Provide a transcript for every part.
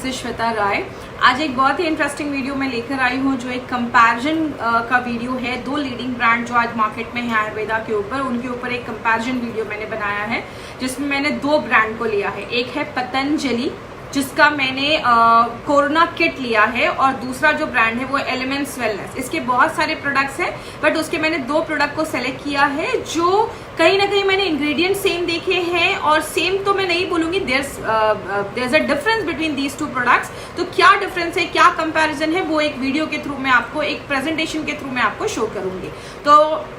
Is Shweta राय। आज एक बहुत ही इंटरेस्टिंग वीडियो मैं लेकर आई हूँ जो एक कंपैरिजन का वीडियो है। दो लीडिंग ब्रांड जो आज मार्केट में है आयुर्वेदा के ऊपर, उनके ऊपर एक कंपैरिजन वीडियो मैंने बनाया है जिसमें मैंने दो ब्रांड को लिया है। एक है पतंजलि जिसका मैंने कोरोना किट लिया है और दूसरा जो ब्रांड है वो एलिमेंट्स वेलनेस। इसके बहुत सारे प्रोडक्ट्स हैं बट उसके मैंने दो प्रोडक्ट को सेलेक्ट किया है जो कहीं ना कहीं मैंने इंग्रेडिएंट सेम देखे हैं और सेम तो मैं नहीं बोलूंगी, there is a difference between these two products. तो क्या डिफरेंस है, क्या कंपैरिजन है, वो एक वीडियो के थ्रू मैं आपको, एक प्रेजेंटेशन के थ्रू मैं आपको शो करूंगी। तो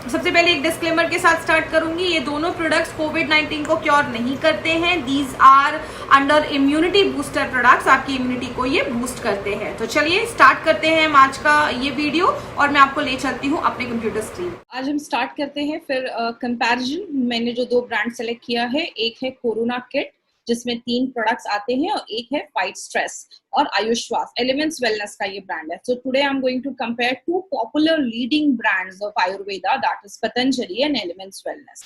सबसे पहले एक डिस्क्लेमर के साथ स्टार्ट करूंगी। ये दोनों प्रोडक्ट्स कोविड-19 को क्योर नहीं करते हैं। These are under immunity booster products, आपकी इम्यूनिटी को ये बूस्ट करते हैं। तो चलिए स्टार्ट करते हैं आज का ये वीडियो और मैं आपको ले चलती हूँ अपने कंप्यूटर स्क्रीन। आज हम स्टार्ट करते हैं फिर कंपैरिजन। मैंने जो दो ब्रांड सेलेक्ट किया है, एक है कोरोना किट जिसमें 3 प्रोडक्ट्स आते हैं और एक है फाइट स्ट्रेस और आयुश्वास, एलिमेंट्स वेलनेस का ये ब्रांड है। So today I am going to compare two popular leading brands of Ayurveda, that is Patanjali and elements wellness.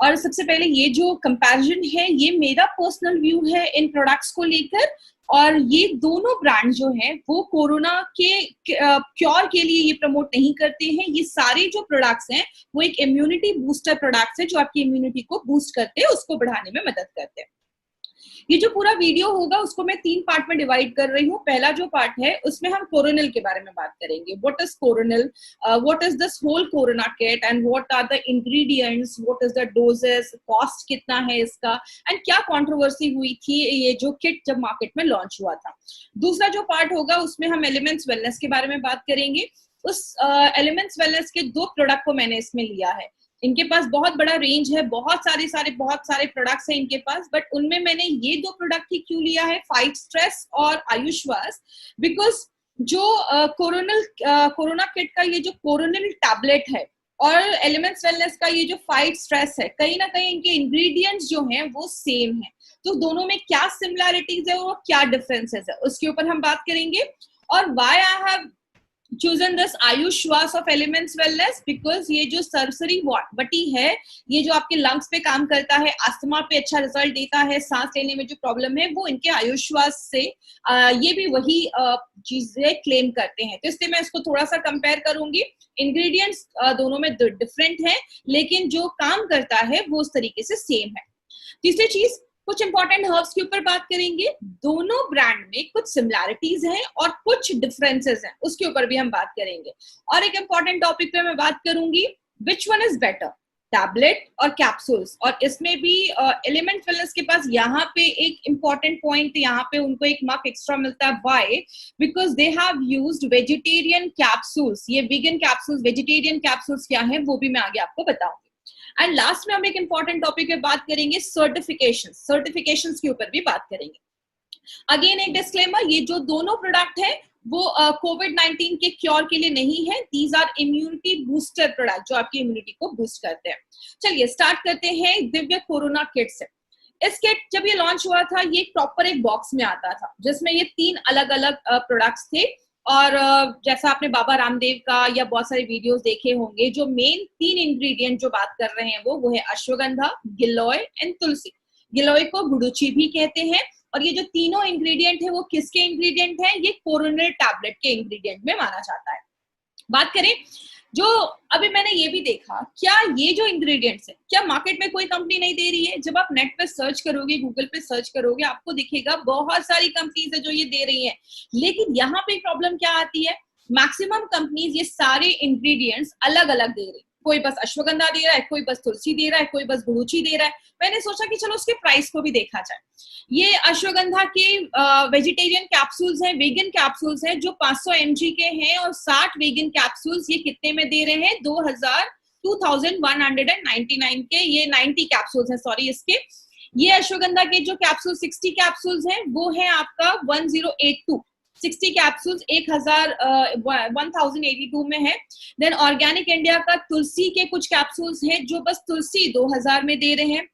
और सबसे पहले ये जो कंपैरिजन है ये मेरा पर्सनल व्यू है इन प्रोडक्ट्स को लेकर, और ये दोनों ब्रांड जो हैं वो कोरोना के क्योर के लिए ये प्रमोट नहीं करते हैं। ये सारे जो प्रोडक्ट्स हैं वो एक इम्यूनिटी बूस्टर प्रोडक्ट्स हैं जो आपकी इम्यूनिटी को बूस्ट करते हैं, उसको बढ़ाने में मदद करते हैं। ये जो पूरा वीडियो होगा उसको मैं 3 पार्ट में डिवाइड कर रही हूँ। पहला जो पार्ट है उसमें हम कोरोनिल के बारे में बात करेंगे। What is Coronil, what is this whole corona kit and what are the ingredients, what is the doses, cost कितना है इसका, एंड क्या कंट्रोवर्सी हुई थी ये जो किट जब मार्केट में लॉन्च हुआ था। दूसरा जो पार्ट होगा उसमें हम एलिमेंट्स वेलनेस के बारे में बात करेंगे। उस एलिमेंट्स वेलनेस के 2 प्रोडक्ट को मैंने इसमें लिया है। इनके पास बहुत बड़ा रेंज है, बहुत सारे प्रोडक्ट्स हैं इनके पास, बट उनमें मैंने ये 2 प्रोडक्ट ही क्यों लिया है, फाइट स्ट्रेस और आयुश्वास, बिकॉज जो कोरोना किट का ये जो कोरोनिल टैबलेट है और एलिमेंट्स वेलनेस का ये जो फाइट स्ट्रेस है, कहीं ना कहीं इनके इंग्रेडिएंट्स जो हैं वो सेम है। तो दोनों में क्या सिमिलैरिटीज है और क्या डिफरेंसेस है उसके ऊपर हम बात करेंगे। और why I have chosen this आयुश्वास of elements wellness, because ये जो सरसरी बटी है, ये जो आपके लंग्स पे काम करता है, अस्थमा पे अच्छा रिजल्ट देता है, सांस लेने में जो प्रॉब्लम है वो इनके आयुश्वास से ये भी वही चीजें क्लेम करते हैं। तो इसलिए मैं इसको थोड़ा सा कंपेयर करूंगी। इंग्रेडिएंट्स दोनों में डिफरेंट है लेकिन जो काम करता है वो उस तरीके से सेम है। तीसरी चीज, कुछ इंपॉर्टेंट हर्ब्स के ऊपर बात करेंगे। दोनों ब्रांड में कुछ सिमिलैरिटीज हैं और कुछ डिफरेंसेस हैं, उसके ऊपर भी हम बात करेंगे। और एक इंपॉर्टेंट टॉपिक पे मैं बात करूंगी, which one is better, tablet और कैप्सूल्स। और इसमें भी एलिमेंट वेलनेस के पास यहाँ पे एक इंपॉर्टेंट पॉइंट, यहाँ पे उनको एक मार्क एक्स्ट्रा मिलता है। Why? Because they have used vegetarian capsules. ये वीगन कैप्सूल्स, वेजिटेरियन कैप्सूल्स क्या है वो भी मैं आगे आपको बताऊंगी। एंड लास्ट में हम एक इंपॉर्टेंट टॉपिक पे बात करेंगे, सर्टिफिकेशंस के ऊपर भी बात करेंगे। अगेन एक डिस्क्लेमर, ये जो दोनों प्रोडक्ट है वो कोविड-19 के क्योर के लिए नहीं है। These are immunity booster product जो आपकी इम्यूनिटी को बूस्ट करते हैं। चलिए स्टार्ट करते हैं दिव्य कोरोना किट से। इस किट जब ये लॉन्च हुआ था ये प्रॉपर एक बॉक्स में आता था जिसमें ये 3 अलग अलग प्रोडक्ट्स थे। और जैसा आपने बाबा रामदेव का या बहुत सारे वीडियोस देखे होंगे, जो मेन 3 इंग्रेडिएंट जो बात कर रहे हैं वो है अश्वगंधा, गिलोय एंड तुलसी। गिलोय को गुडुची भी कहते हैं। और ये जो तीनों इंग्रेडिएंट है वो किसके इंग्रेडिएंट है, ये कोरोनिल टैबलेट के इंग्रेडिएंट में माना जाता है। बात करें जो अभी मैंने ये भी देखा, क्या ये जो इंग्रेडिएंट्स है क्या मार्केट में कोई कंपनी नहीं दे रही है? जब आप नेट पे सर्च करोगे, गूगल पे सर्च करोगे, आपको दिखेगा बहुत सारी कंपनीज है जो ये दे रही हैं। लेकिन यहाँ पे प्रॉब्लम क्या आती है, मैक्सिमम कंपनीज ये सारे इंग्रेडिएंट्स अलग अलग दे रही है। कोई बस अश्वगंधा दे रहा है, कोई बस तुलसी दे रहा है, कोई बस गुडुची दे रहा है। मैंने सोचा कि चलो उसके प्राइस को भी देखा जाए। ये अश्वगंधा के वेजिटेरियन कैप्सूल्स हैं, वेगन कैप्सूल्स हैं जो 500 mg के हैं, और 60 वेगन कैप्सूल्स ये कितने में दे रहे हैं, 2199 के। ये 90 कैप्सूल्स हैं, सॉरी इसके। ये अश्वगंधा के जो कैप्सूल 60 कैप्सूल्स हैं वो है आपका 1082, 60 कैप्सूल्स 1082 में है। देन ऑर्गेनिक इंडिया का तुलसी के कुछ कैप्सूल्स हैं जो बस तुलसी 2000 में दे रहे हैं।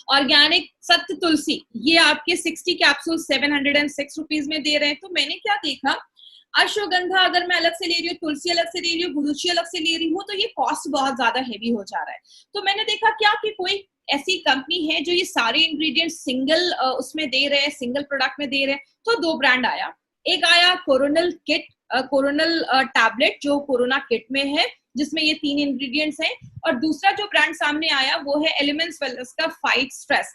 ऑर्गेनिक सत्य तुलसी ये आपके 60 कैप्सूल 706 रुपीज में दे रहे हैं। तो मैंने क्या देखा, अश्वगंधा अगर मैं अलग से ले रही हूँ, तुलसी अलग से ले रही हूँ, गुडुची अलग से ले रही हूँ, तो ये कॉस्ट बहुत ज्यादा हेवी हो जा रहा है। तो मैंने देखा क्या कि कोई ऐसी कंपनी है जो ये सारे इंग्रेडिएंट्स सिंगल उसमें दे रहे हैं, सिंगल प्रोडक्ट में दे रहे हैं, तो दो ब्रांड आया। एक आया कोरोनल किट, कोरोनल टैबलेट जो कोरोना किट में है, जिसमें ये 3 इंग्रेडिएंट्स हैं, और दूसरा जो ब्रांड सामने आया वो है एलिमेंट्स वेलनेस का फाइट स्ट्रेस।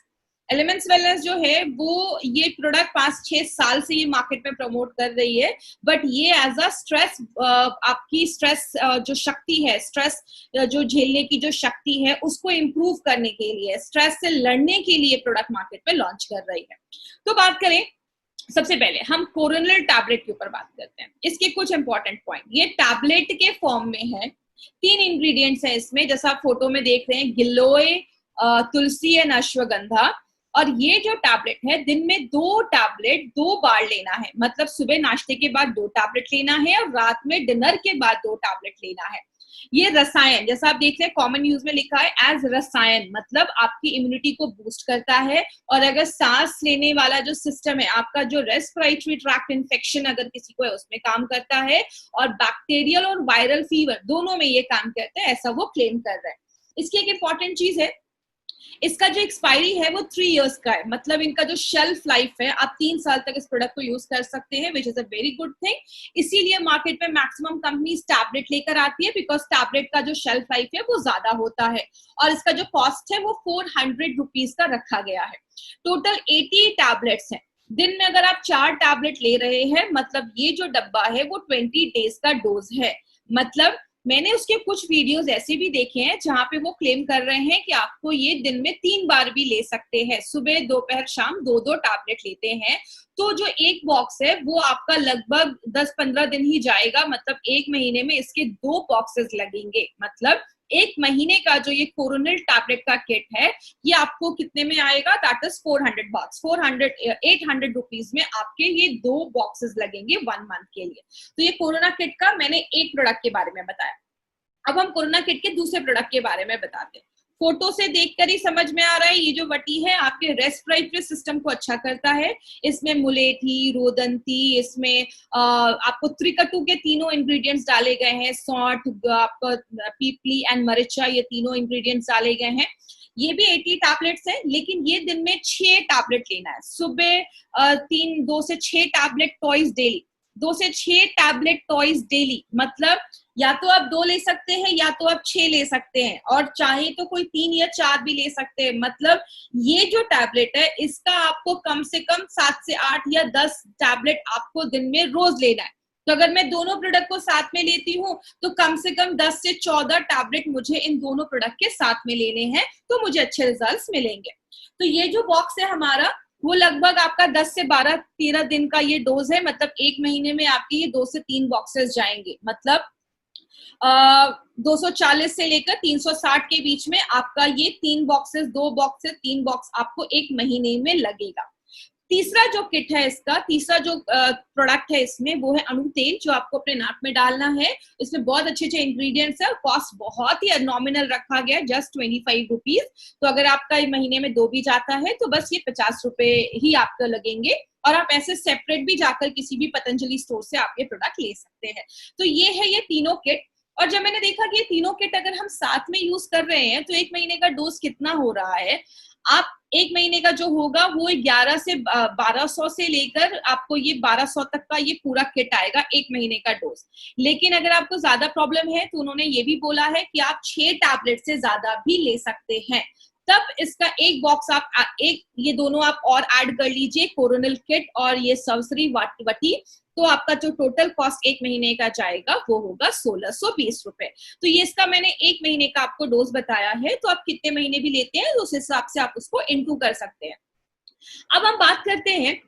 एलिमेंट्स वेलनेस जो है वो ये प्रोडक्ट 5-6 साल से ये मार्केट में प्रमोट कर रही है, बट ये एज अ स्ट्रेस, आपकी स्ट्रेस जो शक्ति है, स्ट्रेस जो झेलने की जो शक्ति है उसको इम्प्रूव करने के लिए, स्ट्रेस से लड़ने के लिए प्रोडक्ट मार्केट में लॉन्च कर रही है। तो बात करें, सबसे पहले हम कोरोनल टैबलेट के ऊपर बात करते हैं। इसके कुछ इंपॉर्टेंट पॉइंट, ये टैबलेट के फॉर्म में है, 3 इंग्रेडिएंट्स हैं इसमें, जैसा आप फोटो में देख रहे हैं, गिलोय, तुलसी एंड अश्वगंधा। और ये जो टैबलेट है, दिन में 2 टैबलेट 2 बार लेना है, मतलब सुबह नाश्ते के बाद 2 टैबलेट लेना है और रात में डिनर के बाद 2 टैबलेट लेना है। ये रसायन, जैसा आप देख रहे हैं कॉमन यूज में लिखा है एज रसायन, मतलब आपकी इम्यूनिटी को बूस्ट करता है। और अगर सांस लेने वाला जो सिस्टम है, आपका जो रेस्पिरेटरी ट्रैक्ट इन्फेक्शन अगर किसी को है उसमें काम करता है, और बैक्टीरियल और वायरल फीवर दोनों में ये काम करता है, ऐसा वो क्लेम कर रहा है। इसकी एक इंपॉर्टेंट चीज है, इसका जो एक्सपायरी है वो 3 इयर्स का है, मतलब इनका जो शेल्फ लाइफ है, आप 3 साल तक इस प्रोडक्ट को यूज कर सकते हैं, which is a very good thing. इसीलिए मार्केट में मैक्सिमम कंपनीज टैबलेट लेकर आती है, बिकॉज टैबलेट का जो शेल्फ लाइफ है वो ज्यादा होता है, और इसका जो कॉस्ट है वो 400 रुपीज का रखा गया है। टोटल 80 टैबलेट्स हैं। दिन में अगर आप 4 टैबलेट ले रहे हैं, मतलब ये जो डब्बा है वो 20 डेज का डोज है। मतलब मैंने उसके कुछ वीडियोस ऐसे भी देखे हैं जहां पे वो क्लेम कर रहे हैं कि आपको ये दिन में 3 बार भी ले सकते हैं, सुबह दोपहर शाम 2-2 टैबलेट लेते हैं। तो जो एक बॉक्स है वो आपका लगभग 10-15 दिन ही जाएगा, मतलब 1 महीने में इसके 2 बॉक्सेस लगेंगे। मतलब 1 महीने का जो ये कोरोनल टैबलेट का किट है, ये आपको कितने में आएगा? दैट इज 400 बॉक्स, 800 रुपीज में आपके ये 2 बॉक्सेस लगेंगे 1 मंथ के लिए। तो ये कोरोना किट का मैंने एक प्रोडक्ट के बारे में बताया। अब हम कोरोना किट के दूसरे प्रोडक्ट के बारे में बताते हैं। फोटो से देखकर ही समझ में आ रहा है, ये जो वटी है आपके रेस्पिरेटरी सिस्टम को अच्छा करता है। इसमें मुलेठी, रोदंती, इसमें आपको त्रिकटु के तीनों इंग्रेडिएंट्स डाले गए हैं, सौंठ, आपका पीपली एंड मरिचा, ये तीनों इंग्रेडिएंट्स डाले गए हैं। ये भी 80 टैबलेट्स है, लेकिन ये दिन में 6 टैबलेट लेना है। सुबह 2 से 6 टैबलेट टॉइज डेली, 2 से 6 टैबलेट टॉइज डेली, मतलब या तो आप 2 ले सकते हैं या तो आप 6 ले सकते हैं, और चाहे तो कोई 3 या 4 भी ले सकते हैं। मतलब ये जो टैबलेट है इसका आपको कम से कम 7 से 8 या 10 टैबलेट आपको दिन में रोज लेना है। तो अगर मैं दोनों प्रोडक्ट को साथ में लेती हूँ तो कम से कम 10 से 14 टैबलेट मुझे इन दोनों प्रोडक्ट के साथ में लेने हैं, तो मुझे अच्छे रिजल्ट्स मिलेंगे। तो ये जो बॉक्स है हमारा, वो लगभग आपका 10 से 12-13 दिन का ये डोज है, मतलब 1 महीने में आपके ये 2 से 3 बॉक्सेस जाएंगे। मतलब 240 से लेकर 360 के बीच में आपका ये 3 बॉक्सेस, 2 बॉक्सेस, 3 बॉक्स आपको 1 महीने में लगेगा। तीसरा जो किट है इसका, तीसरा जो प्रोडक्ट है इसमें, वो है अणु तेल, जो आपको अपने नाक में डालना है। इसमें बहुत अच्छे अच्छे इंग्रेडिएंट्स है, कॉस्ट बहुत ही नॉमिनल रखा गया है, जस्ट 25 रुपीज। तो अगर आपका महीने में 2 भी जाता है तो बस ये 50 रुपए ही आपको लगेंगे, और आप ऐसे सेपरेट भी जाकर किसी भी पतंजलि स्टोर से आप ये प्रोडक्ट ले सकते हैं। तो ये है ये तीनों किट। और जब मैंने देखा कि ये तीनों किट अगर हम साथ में यूज कर रहे हैं तो 1 महीने का डोज कितना हो रहा है, आप 1 महीने का जो होगा वो 11 से 1200 से लेकर आपको ये 1200 तक का ये पूरा किट आएगा 1 महीने का डोज। लेकिन अगर आपको ज्यादा प्रॉब्लम है तो उन्होंने ये भी बोला है कि आप 6 टैबलेट से ज्यादा भी ले सकते हैं। तब इसका एक बॉक्स आप ये दोनों आप और ऐड कर लीजिए, कोरोनल किट और ये सर्वसरी वटी, तो आपका जो टोटल कॉस्ट 1 महीने का जाएगा वो होगा 1620 रुपए। तो ये इसका मैंने 1 महीने का आपको डोज बताया है, तो आप कितने महीने भी लेते हैं उस हिसाब से आप उसको इनटू कर सकते हैं। अब हम बात करते हैं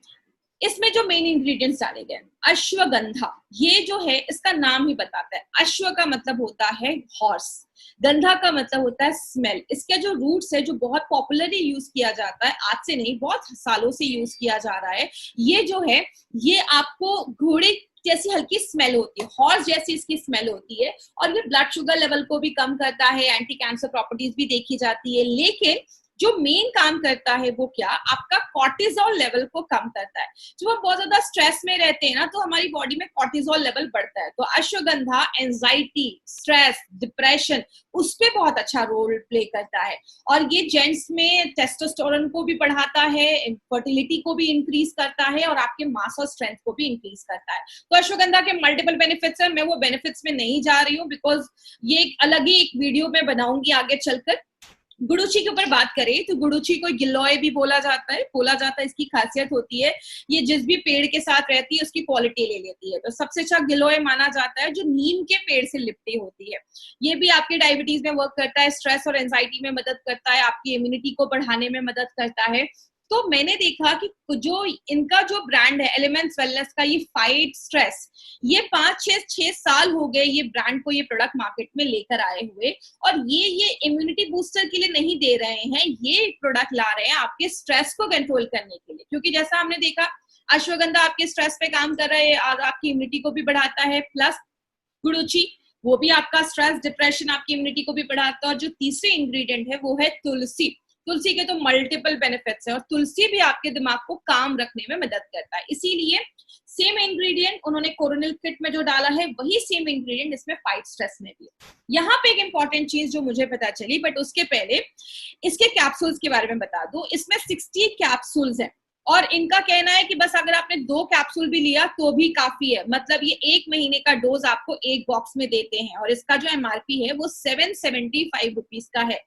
इसमें जो मेन इंग्रेडिएंट्स डाले गए। अश्वगंधा, ये जो है इसका नाम ही बताता है, अश्व का मतलब होता है हॉर्स, गंधा का मतलब होता है स्मेल। इसके जो रूट्स है जो बहुत पॉपुलरली यूज किया जाता है, आज से नहीं बहुत सालों से यूज किया जा रहा है, ये जो है ये आपको घोड़े जैसी हल्की स्मेल होती है, हॉर्स जैसी इसकी स्मेल होती है, और ये ब्लड शुगर लेवल को भी कम करता है, एंटी कैंसर प्रॉपर्टीज भी देखी जाती है। लेकिन जो मेन काम करता है वो क्या, आपका कॉर्टिजोल लेवल को कम करता है। जब हम बहुत ज्यादा स्ट्रेस में रहते हैं ना, तो हमारी बॉडी में कॉर्टिजोल लेवल बढ़ता है। तो अश्वगंधा एंजाइटी, स्ट्रेस, डिप्रेशन, उस पे बहुत अच्छा रोल प्ले करता है। और ये जेंट्स में टेस्टोस्टेरोन को भी बढ़ाता है, फर्टिलिटी को भी इंक्रीज करता है, और आपके मास और स्ट्रेंथ को भी इंक्रीज करता है। तो अश्वगंधा के मल्टीपल बेनिफिट्स है, मैं वो बेनिफिट्स में नहीं जा रही हूँ, बिकॉज ये एक अलग ही एक वीडियो में बनाऊंगी आगे चलकर। गुड़ूची के ऊपर बात करें तो गुड़ूची को गिलोय भी बोला जाता है। इसकी खासियत होती है, ये जिस भी पेड़ के साथ रहती है उसकी क्वालिटी ले लेती है। तो सबसे अच्छा गिलोय माना जाता है जो नीम के पेड़ से लिपटी होती है। ये भी आपके डायबिटीज में वर्क करता है, स्ट्रेस और एंजाइटी में मदद करता है, आपकी इम्यूनिटी को बढ़ाने में मदद करता है। तो मैंने देखा कि जो इनका जो ब्रांड है एलिमेंट्स वेलनेस का, ये फाइट स्ट्रेस, ये 5-6 साल हो गए ये ब्रांड को ये प्रोडक्ट मार्केट में लेकर आए हुए। और ये इम्यूनिटी बूस्टर के लिए नहीं दे रहे हैं, ये प्रोडक्ट ला रहे हैं आपके स्ट्रेस को कंट्रोल करने के लिए। क्योंकि जैसा हमने देखा, अश्वगंधा आपके स्ट्रेस पे काम कर रहा है और आपकी इम्यूनिटी को भी बढ़ाता है, प्लस गुड़ूची वो भी आपका स्ट्रेस, डिप्रेशन, आपकी इम्यूनिटी को भी बढ़ाता है। और जो तीसरे इंग्रेडिएंट है वो है तुलसी। तुलसी के तो मल्टीपल बेनिफिट्स है, और तुलसी भी आपके दिमाग को काम रखने में मदद करता है। इसीलिए सेम इंग्रेडिएंट उन्होंने कोरोनिल किट में जो डाला है, वही सेम इंग्रेडिएंट इसमें फाइट स्ट्रेस में भी है। यहाँ पे एक इंपॉर्टेंट चीज जो मुझे पता चली, बट उसके पहले इसके कैप्सूल्स के बारे में बता दूं। इसमें 60 कैप्सूल्स है, और इनका कहना है कि बस अगर आपने 2 कैप्सूल भी लिया तो भी काफी है। मतलब ये 1 महीने का डोज आपको एक बॉक्स में देते हैं, और इसका जो एमआरपी है वो 775 रुपीज का है।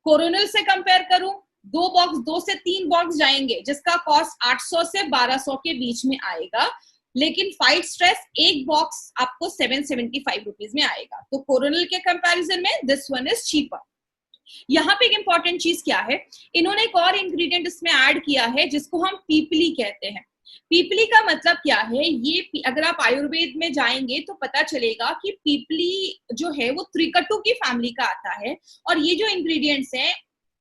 कोरोनिल से कंपेयर करूं, 2 से 3 बॉक्स जाएंगे जिसका कॉस्ट 800 से 1200 के बीच में आएगा। लेकिन फाइट स्ट्रेस एक बॉक्स आपको 775 रुपीज में आएगा। तो कोरोनिल के कंपैरिजन में दिस वन इज चीपर। यहाँ पे एक इंपॉर्टेंट चीज क्या है, इन्होंने एक और इंग्रेडिएंट इसमें ऐड किया है जिसको हम पीपली कहते हैं। पीपली का मतलब क्या है, ये अगर आप आयुर्वेद में जाएंगे तो पता चलेगा कि पीपली जो है वो त्रिकटु की फैमिली का आता है। और ये जो इंग्रेडिएंट्स हैं,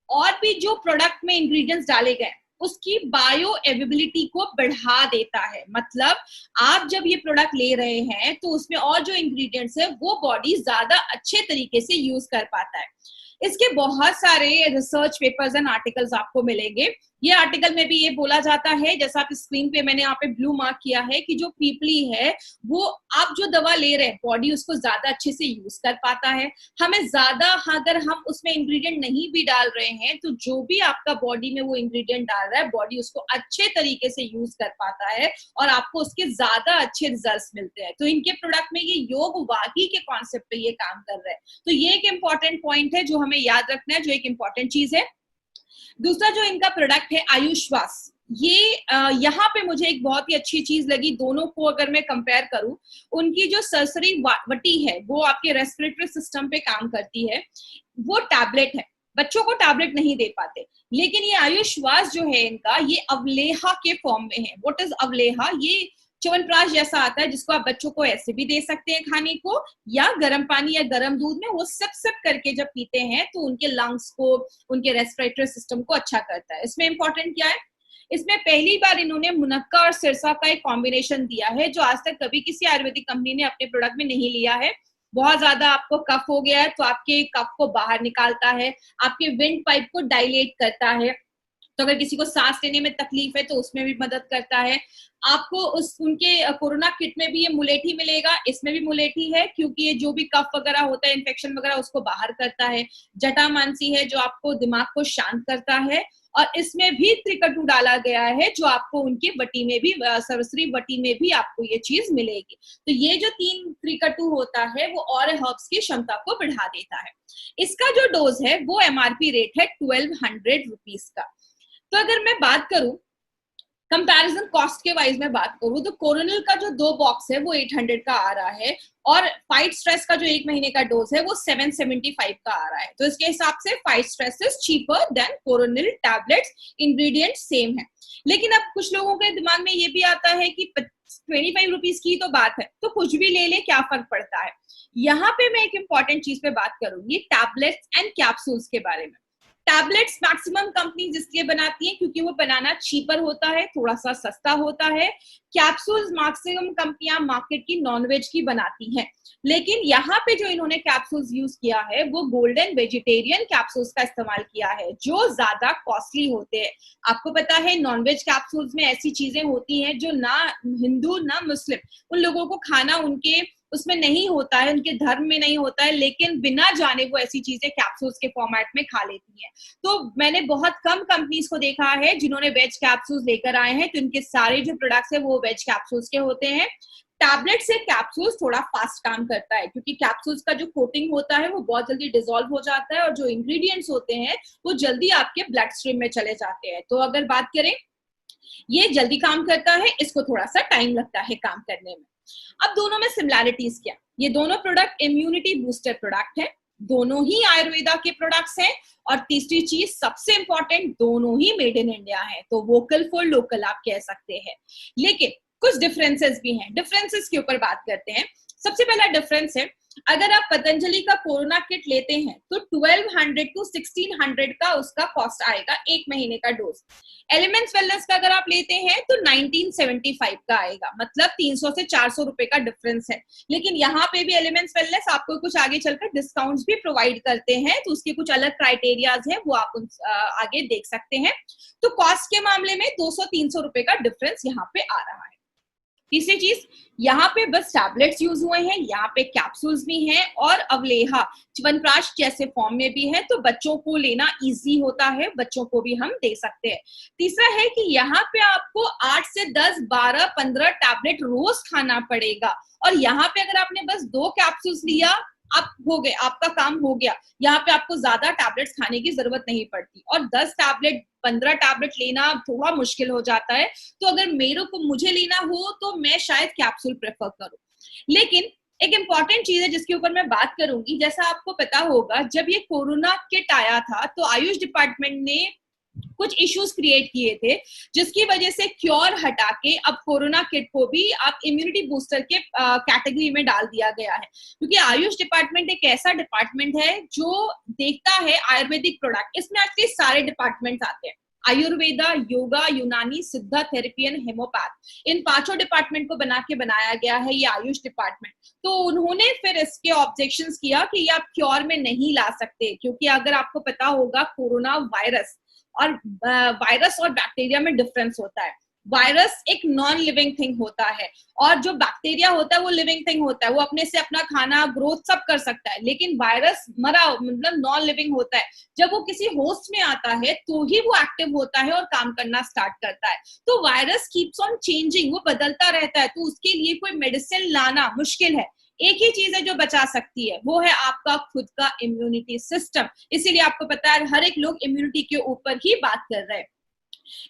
और भी जो प्रोडक्ट में इंग्रेडिएंट्स डाले गए, उसकी बायो अवेलेबिलिटी को बढ़ा देता है। मतलब आप जब ये प्रोडक्ट ले रहे हैं तो उसमें और जो इंग्रेडिएंट्स है वो बॉडी ज्यादा अच्छे तरीके से यूज कर पाता है। इसके बहुत सारे रिसर्च पेपर्स एंड आर्टिकल्स आपको मिलेंगे। ये आर्टिकल में भी ये बोला जाता है, जैसा आप स्क्रीन पे मैंने यहाँ पे ब्लू मार्क किया है, कि जो पीपली है वो आप जो दवा ले रहे हैं बॉडी उसको ज्यादा अच्छे से यूज कर पाता है। हमें ज्यादा, अगर हम उसमें इंग्रेडिएंट नहीं भी डाल रहे हैं तो जो भी आपका बॉडी में वो इंग्रेडिएंट डाल रहा है, बॉडी उसको अच्छे तरीके से यूज कर पाता है और आपको उसके ज्यादा अच्छे रिजल्ट मिलते हैं। तो इनके प्रोडक्ट में ये योग वागी के कॉन्सेप्ट पे ये काम कर रहे हैं। तो ये एक इंपॉर्टेंट पॉइंट है जो हमें याद रखना है, जो एक इंपॉर्टेंट चीज है। दूसरा जो इनका प्रोडक्ट है आयुष्वास, ये यहाँ पे मुझे एक बहुत ही अच्छी चीज लगी। दोनों को अगर मैं कंपेयर करूं, उनकी जो सरसरी वटी है वो आपके रेस्पिरेटरी सिस्टम पे काम करती है, वो टैबलेट है। बच्चों को टैबलेट नहीं दे पाते, लेकिन ये आयुष्वास जो है इनका, ये अवलेहा के फॉर्म में है। What is avaleha? ये च्यवनप्राश जैसा आता है, जिसको आप बच्चों को ऐसे भी दे सकते हैं खाने को, या गर्म पानी या गर्म दूध में वो सब करके जब पीते हैं तो उनके लंग्स को, उनके रेस्पिरेटरी सिस्टम को अच्छा करता है। इसमें इंपॉर्टेंट क्या है, इसमें पहली बार इन्होंने मुनक्का और सिरसा का एक कॉम्बिनेशन दिया है, जो आज तक कभी किसी आयुर्वेदिक कंपनी ने अपने प्रोडक्ट में नहीं लिया है। बहुत ज्यादा आपको कफ हो गया है तो आपके कफ को बाहर निकालता है, आपके विंड पाइप को डायलेट करता है। तो अगर किसी को सांस लेने में तकलीफ है तो उसमें भी मदद करता है। आपको उनके कोरोना किट में भी ये मुलेठी मिलेगा, इसमें भी मुलेठी है, क्योंकि ये जो भी कफ वगैरह होता है, इन्फेक्शन वगैरह, उसको बाहर करता है। जटामानसी है जो आपको दिमाग को शांत करता है, और इसमें भी त्रिकटु डाला गया है जो आपको उनकी वटी में भी, सरसरी वटी में भी आपको ये चीज मिलेगी। तो ये जो 3 त्रिकटु होता है वो और हर्ब्स की क्षमता को बढ़ा देता है। इसका जो डोज है वो एमआरपी रेट है 1200 रुपीज का। तो अगर मैं बात करूं कंपैरिजन कॉस्ट के वाइज में बात करूं, तो कोरोनिल का जो 2 बॉक्स है वो 800 का आ रहा है, और फाइट स्ट्रेस का जो 1 महीने का डोज है वो 775 का आ रहा है। तो इसके हिसाब से fight stress is cheaper than Coronil tablets, ingredient same है। लेकिन अब कुछ लोगों के दिमाग में ये भी आता है कि 25 रुपीज की तो बात है, तो कुछ भी ले ले, क्या फर्क पड़ता है। यहाँ पे मैं एक इंपॉर्टेंट चीज पे बात करूंगी, टैबलेट्स एंड कैप्सूल्स के बारे में। टैबलेट्स मैक्सिमम कंपनीज इसलिए बनाती हैं क्योंकि वो बनाना चीपर होता है, थोड़ा सा सस्ता होता है। कैप्सूल्स मैक्सिमम कंपनियां मार्केट की नॉनवेज की बनाती हैं, लेकिन यहाँ पे जो इन्होंने कैप्सूल्स यूज किया है वो गोल्डन वेजिटेरियन कैप्सूल्स का इस्तेमाल किया है, जो ज्यादा कॉस्टली होते हैं। आपको पता है नॉनवेज कैप्सूल्स में ऐसी चीजें होती हैं जो ना हिंदू ना मुस्लिम उन लोगों को खाना उनके उसमें नहीं होता है, उनके धर्म में नहीं होता है, लेकिन बिना जाने वो ऐसी चीजें कैप्सूल्स के फॉर्मेट में खा लेती हैं। तो मैंने बहुत कम कंपनीज को देखा है जिन्होंने वेज कैप्सूल्स लेकर आए हैं, तो इनके सारे जो प्रोडक्ट्स है वो वेज कैप्सूल्स के होते हैं। टैबलेट से कैप्सूल्स थोड़ा फास्ट काम करता है क्योंकि कैप्सूल्स का जो कोटिंग होता है वो बहुत जल्दी डिसॉल्व हो जाता है और जो इंग्रेडिएंट्स होते हैं वो जल्दी आपके ब्लड स्ट्रीम में चले जाते हैं। तो अगर बात करें, ये जल्दी काम करता है, इसको थोड़ा सा टाइम लगता है काम करने में। अब दोनों में सिमिलैरिटीज क्या? ये दोनों प्रोडक्ट इम्यूनिटी बूस्टर प्रोडक्ट है, दोनों ही आयुर्वेदा के प्रोडक्ट्स हैं, और तीसरी चीज सबसे इंपॉर्टेंट, दोनों ही मेड इन इंडिया है। तो वोकल फॉर लोकल आप कह सकते हैं, लेकिन कुछ डिफरेंसेस भी हैं। डिफरेंसेस के ऊपर बात करते हैं। सबसे पहला डिफरेंस है, अगर आप पतंजलि का कोरोना किट लेते हैं तो 1200 to 1600 का उसका कॉस्ट आएगा एक महीने का डोज। एलिमेंट्स वेलनेस का अगर आप लेते हैं तो 1975 का आएगा, मतलब 300 से 400 रुपए का डिफरेंस है। लेकिन यहाँ पे भी एलिमेंट्स वेलनेस आपको कुछ आगे चलकर डिस्काउंट्स भी प्रोवाइड करते हैं, तो उसके कुछ अलग क्राइटेरियाज हैं, वो आप आगे देख सकते हैं। तो कॉस्ट के मामले में 200-300 रुपए का डिफरेंस यहाँ पे आ रहा है। तीसरी चीज, यहाँ पे बस टैबलेट्स यूज हुए हैं, यहाँ पे कैप्सूल्स भी हैं और अवलेहा च्यवनप्राश जैसे फॉर्म में भी है, तो बच्चों को लेना इजी होता है, बच्चों को भी हम दे सकते हैं। तीसरा है कि यहाँ पे आपको 8 से 10, 12, 15 टैबलेट रोज खाना पड़ेगा, और यहाँ पे अगर आपने बस 2 कैप्सूल्स लिया, आप हो गए, आपका काम हो गया। यहाँ पे आपको ज्यादा टैबलेट्स खाने की जरूरत नहीं पड़ती, और 10 टैबलेट 15 टैबलेट लेना थोड़ा मुश्किल हो जाता है। तो अगर मुझे लेना हो तो मैं शायद कैप्सूल प्रेफर करूं। लेकिन एक इंपॉर्टेंट चीज है जिसके ऊपर मैं बात करूंगी, जैसा आपको पता होगा जब ये कोरोना किट आया था तो आयुष डिपार्टमेंट ने कुछ इश्यूज क्रिएट किए थे, जिसकी वजह से क्योर हटा के अब कोरोना किट को भी आप इम्यूनिटी बूस्टर के कैटेगरी में डाल दिया गया है। क्योंकि आयुष डिपार्टमेंट एक ऐसा डिपार्टमेंट है जो देखता है आयुर्वेदिक प्रोडक्ट, इसमें एक्चुअली सारे डिपार्टमेंट आते हैं, आयुर्वेदा, योगा, यूनानी, सिद्धा, थेरेपी एंड हेमोपैथ, इन 5 डिपार्टमेंट को बना के बनाया गया है ये आयुष डिपार्टमेंट। तो उन्होंने फिर इसके ऑब्जेक्शंस किया कि ये आप क्योर में नहीं ला सकते, क्योंकि अगर आपको पता होगा कोरोना वायरस और बैक्टीरिया में डिफरेंस होता है। वायरस एक नॉन लिविंग थिंग होता है, और जो बैक्टीरिया होता है वो लिविंग थिंग होता है, वो अपने से अपना खाना, ग्रोथ सब कर सकता है। लेकिन वायरस मरा, मतलब नॉन लिविंग होता है, जब वो किसी होस्ट में आता है तो ही वो एक्टिव होता है और काम करना स्टार्ट करता है। तो वायरस कीप्स ऑन चेंजिंग, वो बदलता रहता है, तो उसके लिए कोई मेडिसिन लाना मुश्किल है। एक ही चीज है जो बचा सकती है, वो है आपका खुद का इम्यूनिटी सिस्टम। इसीलिए आपको पता है हर एक लोग इम्यूनिटी के ऊपर ही बात कर रहे हैं।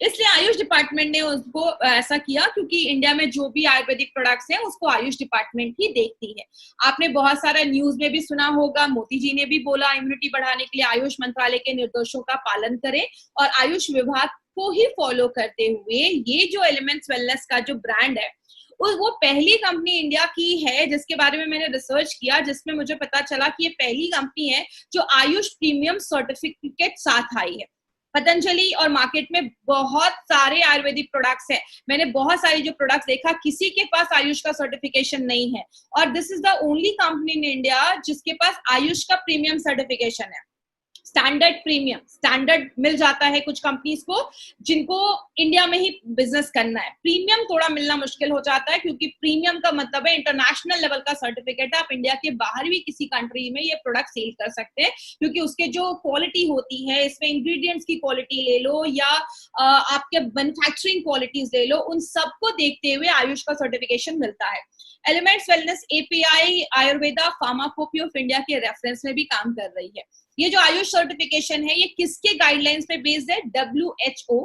इसलिए आयुष डिपार्टमेंट ने उसको ऐसा किया, क्योंकि इंडिया में जो भी आयुर्वेदिक प्रोडक्ट्स हैं उसको आयुष डिपार्टमेंट ही देखती है। आपने बहुत सारा न्यूज में भी सुना होगा, मोदी जी ने भी बोला इम्यूनिटी बढ़ाने के लिए आयुष मंत्रालय के निर्देशों का पालन करें, और आयुष विभाग को ही फॉलो करते हुए ये जो एलिमेंट्स वेलनेस का जो ब्रांड है वो पहली कंपनी इंडिया की है, जिसके बारे में मैंने रिसर्च किया, जिसमें मुझे पता चला कि ये पहली कंपनी है जो आयुष प्रीमियम सर्टिफिकेट साथ आई है। पतंजलि और मार्केट में बहुत सारे आयुर्वेदिक प्रोडक्ट्स हैं, मैंने बहुत सारे जो प्रोडक्ट्स देखा किसी के पास आयुष का सर्टिफिकेशन नहीं है, और this is the only company in India जिसके पास आयुष का प्रीमियम सर्टिफिकेशन है। स्टैंडर्ड, प्रीमियम, स्टैंडर्ड मिल जाता है कुछ कंपनीज को जिनको इंडिया में ही बिजनेस करना है, प्रीमियम थोड़ा मिलना मुश्किल हो जाता है, क्योंकि प्रीमियम का मतलब है इंटरनेशनल लेवल का सर्टिफिकेट है, आप इंडिया के बाहर भी किसी कंट्री में ये प्रोडक्ट सेल कर सकते हैं, क्योंकि उसके जो क्वालिटी होती है, इसमें इंग्रेडिएंट्स की क्वालिटी ले लो या आपके मैन्युफैक्चरिंग क्वालिटीज ले लो, उन सबको देखते हुए आयुष का सर्टिफिकेशन मिलता है। Elements wellness API Ayurveda pharmacopoeia of India के रेफरेंस में भी काम कर रही है। ये जो आयुष सर्टिफिकेशन है ये किसके गाइडलाइंस पे बेस्ड है? WHO,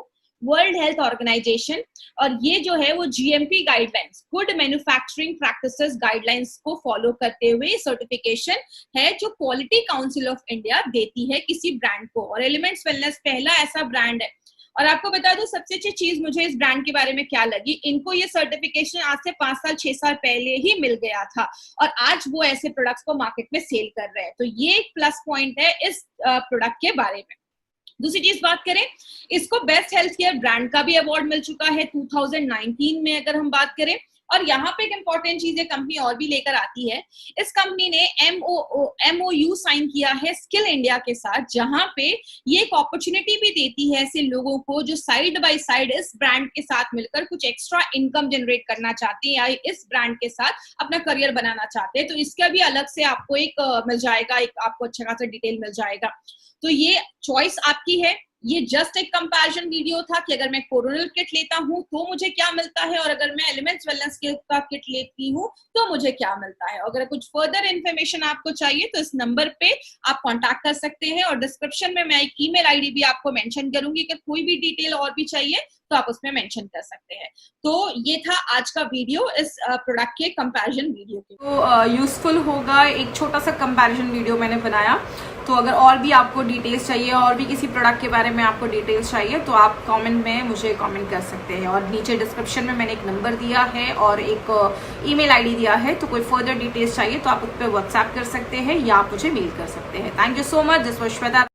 वर्ल्ड हेल्थ ऑर्गेनाइजेशन, और ये जो है वो GMP guidelines, good manufacturing practices guidelines को फॉलो करते हुए सर्टिफिकेशन है जो क्वालिटी काउंसिल ऑफ इंडिया देती है किसी ब्रांड को, और एलिमेंट्स वेलनेस पहला ऐसा ब्रांड है। और आपको बता दो सबसे अच्छी चीज मुझे इस ब्रांड के बारे में क्या लगी, इनको ये सर्टिफिकेशन आज से 5 साल 6 साल पहले ही मिल गया था, और आज वो ऐसे प्रोडक्ट्स को मार्केट में सेल कर रहे हैं। तो ये एक प्लस पॉइंट है इस प्रोडक्ट के बारे में। दूसरी चीज बात करें, इसको बेस्ट हेल्थ केयर ब्रांड का भी अवार्ड मिल चुका है 2019 में, अगर हम बात करें। और यहाँ पे एक इंपॉर्टेंट चीज है कंपनी और भी लेकर आती है, इस कंपनी ने MOU साइन किया है स्किल इंडिया के साथ, जहां पे ये एक अपॉर्चुनिटी भी देती है ऐसे लोगों को जो साइड बाय साइड इस ब्रांड के साथ मिलकर कुछ एक्स्ट्रा इनकम जनरेट करना चाहते हैं या इस ब्रांड के साथ अपना करियर बनाना चाहते हैं। तो इसका भी अलग से आपको एक मिल जाएगा, एक आपको अच्छा खासा डिटेल मिल जाएगा। तो ये चॉइस आपकी है। ये जस्ट एक कंपैरिजन वीडियो था कि अगर मैं कोरोनल किट लेता हूं तो मुझे क्या मिलता है, और अगर मैं एलिमेंट्स वेलनेस का किट लेती हूं तो मुझे क्या मिलता है। अगर कुछ फर्दर इन्फॉर्मेशन आपको चाहिए तो इस नंबर पे आप कांटेक्ट कर सकते हैं, और डिस्क्रिप्शन में मैं एक ईमेल आईडी भी आपको मेंशन करूंगी कि कोई भी डिटेल और भी चाहिए तो आप उसमें मेंशन कर सकते हैं। तो ये था आज का वीडियो इस प्रोडक्ट के कंपैरिजन वीडियो के। तो यूजफुल होगा, एक छोटा सा कंपैरिजन वीडियो मैंने बनाया। तो अगर और भी आपको डिटेल्स चाहिए और भी किसी प्रोडक्ट के बारे में आपको डिटेल्स चाहिए तो आप कमेंट में मुझे कमेंट कर सकते हैं, और नीचे डिस्क्रिप्शन में मैंने एक नंबर दिया है और एक ईमेल आईडी दिया है। तो कोई फर्दर डिटेल्स चाहिए तो आप उस पर व्हाट्सएप कर सकते हैं या आप मुझे मेल कर सकते हैं। Thank you so much. This was Shweta.